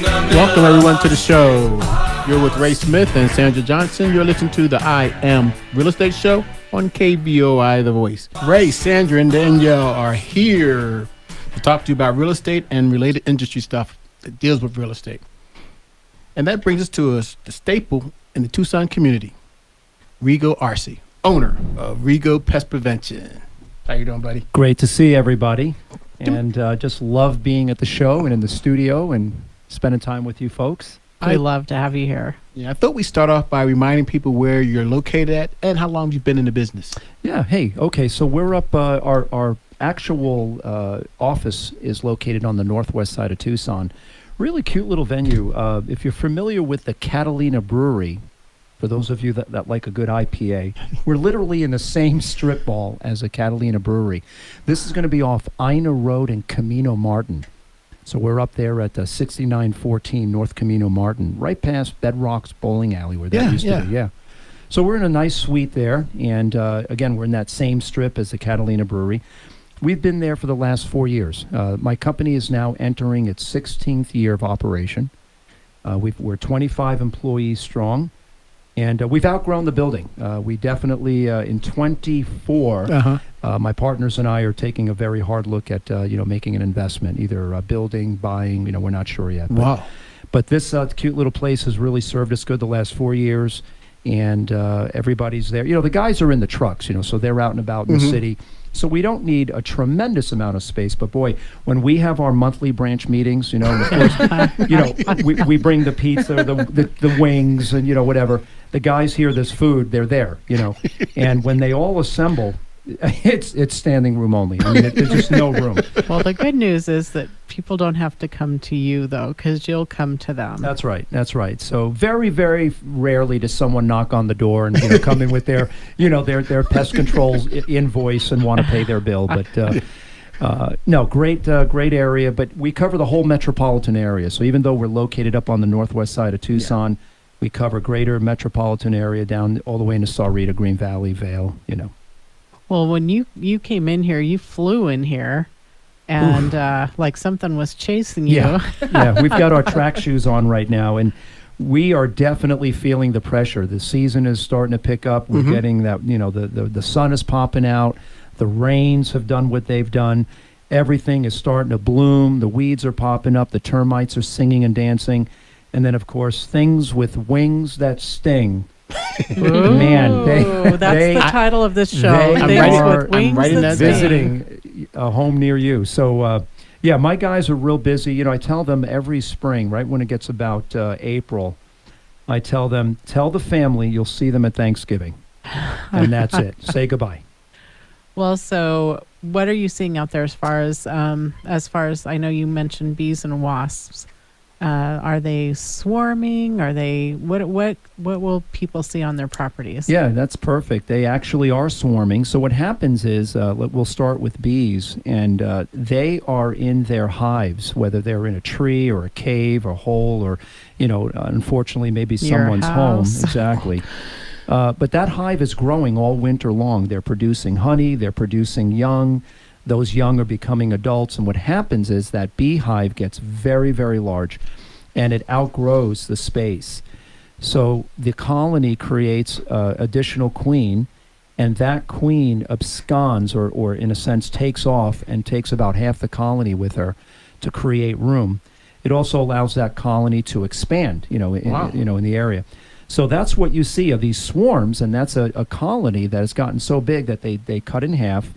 Welcome everyone to the show. You're with Ray Smith and Sandra Johnson. You're listening to the I Am Real Estate Show on KVOI The Voice. Ray, Sandra, and Danielle are here to talk to you about real estate and related industry stuff that deals with real estate. And that brings us to the staple in the Tucson community, Rigo Arce, owner of Rigo Pest Prevention. How you doing, buddy? Great to see everybody, and just love being at the show and in the studio and spending time with you folks. We love to have you here. Yeah, I thought we'd start off by reminding people where you're located at and how long you've been in the business. Yeah, hey, okay, so we're up, our actual office is located on the northwest side of Tucson. Really cute little venue. If you're familiar with the Catalina Brewery, for those of you that like a good IPA, we're literally in the same strip mall as a Catalina Brewery. This is going to be off Ina Road and Camino Martin. So we're up there at 6914 North Camino Martin, right past Bedrock's bowling alley where that used to be. Yeah. So we're in a nice suite there, and again, we're in that same strip as the Catalina Brewery. We've been there for the last 4 years. My company is now entering its 16th year of operation. We're 25 employees strong. And we've outgrown the building. We definitely, in 24, my partners and I are taking a very hard look at, making an investment, either building, buying, we're not sure yet. Wow. But this cute little place has really served us good the last 4 years, and everybody's there. The guys are in the trucks, so they're out and about in the city. So we don't need a tremendous amount of space, but boy, when we have our monthly branch meetings, and of course, we bring the pizza, the wings, and whatever. The guys hear this food, they're there, and when they all assemble, it's standing room only. I mean, there's just no room. Well, the good news is that people don't have to come to you, though, because you'll come to them. That's right. So very, very rarely does someone knock on the door and come in with their pest control invoice and want to pay their bill. But no, great area. But we cover the whole metropolitan area. So even though we're located up on the northwest side of Tucson, we cover greater metropolitan area down all the way into Sahuarita, Green Valley, Vail. Well, when you came in here, you flew in here. And like something was chasing you. Yeah, we've got our track shoes on right now, and we are definitely feeling the pressure. The season is starting to pick up. We're getting that, the sun is popping out. The rains have done what they've done. Everything is starting to bloom. The weeds are popping up. The termites are singing and dancing. And then, of course, things with wings that sting. Ooh, man, that's the title of this show. I'm writing that visiting a home near you. So, my guys are real busy. I tell them every spring, right when it gets about April, I tell them, tell the family you'll see them at Thanksgiving. And that's it. Say goodbye. Well, so what are you seeing out there as far as I know you mentioned bees and wasps? Are they swarming? Are they what will people see on their properties? Yeah, that's perfect. They actually are swarming. So what happens is we'll start with bees, and they are in their hives, whether they're in a tree or a cave or hole or unfortunately maybe someone's home. Exactly. But that hive is growing all winter long. They're producing honey. They're producing young. Those young are becoming adults, and what happens is that beehive gets very, very large, and it outgrows the space. So the colony creates additional queen, and that queen absconds, or in a sense takes off and takes about half the colony with her to create room. It also allows that colony to expand, in the area. So that's what you see of these swarms, and that's a colony that has gotten so big that they cut in half.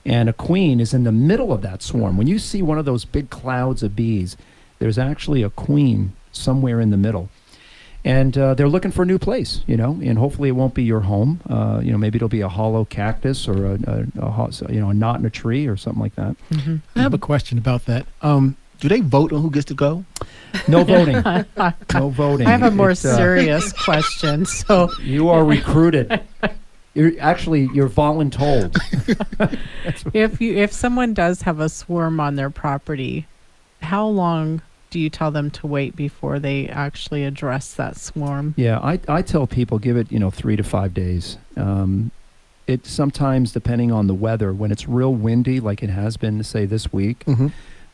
And a queen is in the middle of that swarm. When you see one of those big clouds of bees, there's actually a queen somewhere in the middle. And they're looking for a new place, and hopefully it won't be your home. Maybe it'll be a hollow cactus or a knot in a tree or something like that. Mm-hmm. I have a question about that. Do they vote on who gets to go? No voting. No voting. I have a more serious question. So you are recruited. You're voluntold. If someone does have a swarm on their property, how long do you tell them to wait before they actually address that swarm? Yeah, I tell people give it 3 to 5 days. It sometimes, depending on the weather, when it's real windy, like it has been, say this week,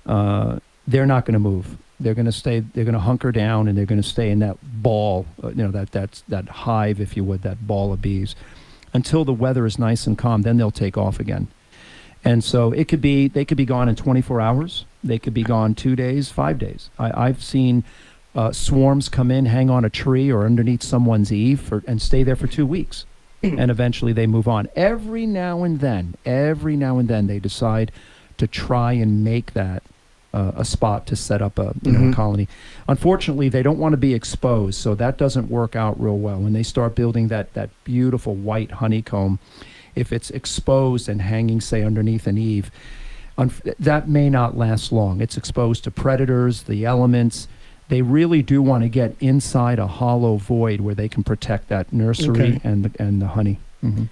they're not going to move. They're going to stay. They're going to hunker down, and they're going to stay in that ball. That hive, if you would, that ball of bees, until the weather is nice and calm. Then they'll take off again. And so they could be gone in 24 hours. They could be gone 2 days, 5 days. I've seen swarms come in, hang on a tree or underneath someone's eave, and stay there for 2 weeks, and eventually they move on. Every now and then, they decide to try and make that a spot to set up a colony. Unfortunately, they don't want to be exposed, so that doesn't work out real well. When they start building that beautiful white honeycomb, if it's exposed and hanging, say, underneath an eave, that may not last long. It's exposed to predators, the elements. They really do want to get inside a hollow void where they can protect that nursery and the honey. Mm-hmm.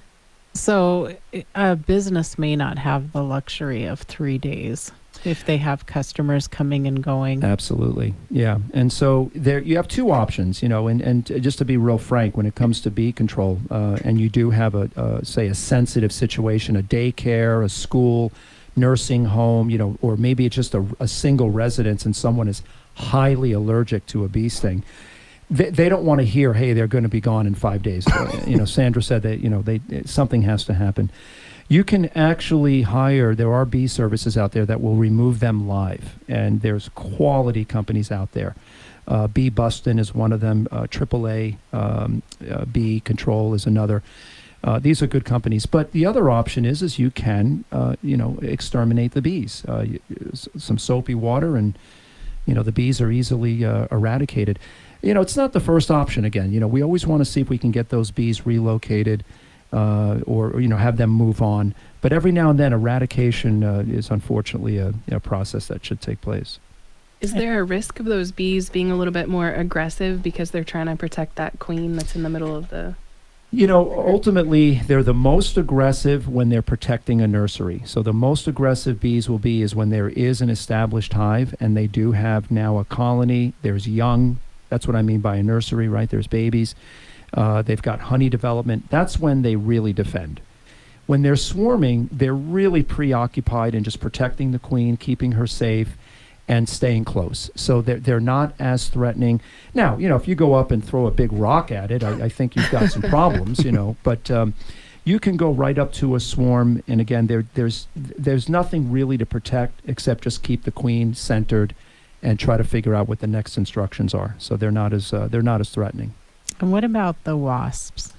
So a business may not have the luxury of 3 days if they have customers coming and going. Absolutely, yeah. And so there you have two options, and just to be real frank, when it comes to bee control, and you do have a sensitive situation, a daycare, a school, nursing home, or maybe it's just a single residence and someone is highly allergic to a bee sting. They don't want to hear, hey, they're going to be gone in 5 days. Sandra said that, something has to happen. You can actually there are bee services out there that will remove them live, and there's quality companies out there. Bee Bustin' is one of them, AAA Bee Control is another. These are good companies. But the other option is you can, exterminate the bees. Some soapy water and, the bees are easily eradicated. It's not the first option again. We always want to see if we can get those bees relocated or have them move on. But every now and then, eradication is unfortunately a process that should take place. Is there a risk of those bees being a little bit more aggressive because they're trying to protect that queen that's in the middle of the... Ultimately, they're the most aggressive when they're protecting a nursery. So the most aggressive bees is when there is an established hive and they do have now a colony. There's young. That's what I mean by a nursery, right? There's babies. They've got honey development. That's when they really defend. When they're swarming, they're really preoccupied in just protecting the queen, keeping her safe, and staying close. So they're not as threatening. Now, if you go up and throw a big rock at it, I think you've got some problems, But you can go right up to a swarm, and again, there's nothing really to protect except just keep the queen centered and try to figure out what the next instructions are. So they're not as threatening. And what about the wasps?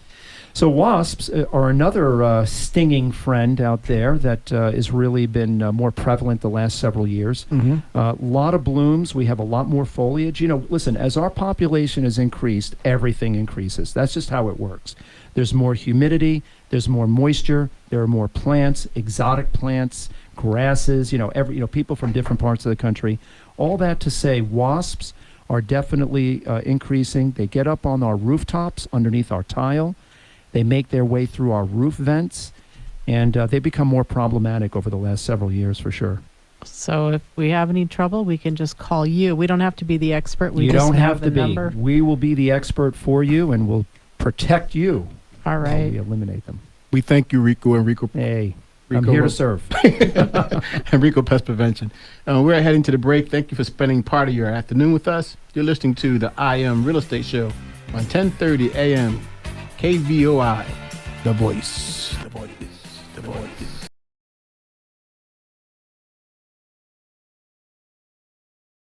So wasps are another stinging friend out there that has really been more prevalent the last several years. Mm-hmm. A lot of blooms. We have a lot more foliage. Listen, as our population has increased, everything increases. That's just how it works. There's more humidity. There's more moisture. There are more plants, exotic plants, grasses, people from different parts of the country. All that to say, wasps are definitely increasing. They get up on our rooftops underneath our tile. They make their way through our roof vents, and they become more problematic over the last several years for sure. So if we have any trouble, we can just call you. We don't have to be the expert. You don't have to be. We will be the expert for you, and we'll protect you. All right. We eliminate them. We thank you, Rico and Rico. Hey, I'm here to serve. And Rico Pest Prevention. We're heading to the break. Thank you for spending part of your afternoon with us. You're listening to the I Am Real Estate Show on 10:30 a.m. KVOI, The Voice.